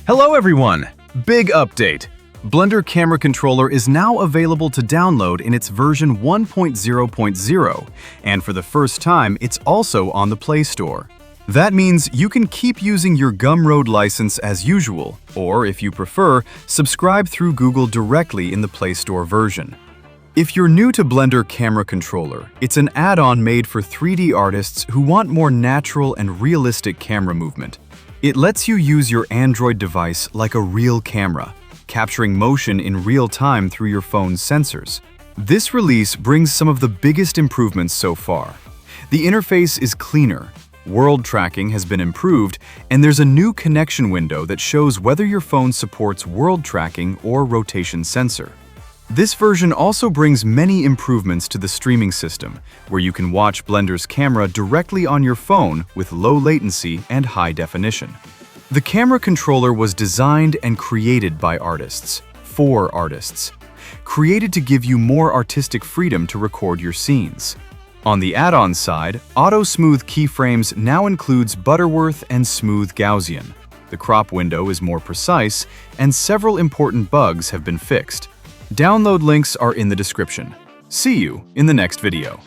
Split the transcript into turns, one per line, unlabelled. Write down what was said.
Hello everyone! Big update! Blender Camera Controller is now available to download in its version 1.0.0, and for the first time, it's also on the Play Store. That means you can keep using your Gumroad license as usual, or if you prefer, subscribe through Google directly in the Play Store version. If you're new to Blender Camera Controller, it's an add-on made for 3D artists who want more natural and realistic camera movement. It lets you use your Android device like a real camera, capturing motion in real time through your phone's sensors. This release brings some of the biggest improvements so far. The interface is cleaner, world tracking has been improved, and there's a new connection window that shows whether your phone supports world tracking or rotation sensor. This version also brings many improvements to the streaming system, where you can watch Blender's camera directly on your phone with low latency and high definition. The camera controller was designed and created by artists, for artists, created to give you more artistic freedom to record your scenes. On the add-on side, Auto Smooth keyframes now includes Butterworth and Smooth Gaussian. The crop window is more precise, and several important bugs have been fixed. Download links are in the description. See you in the next video.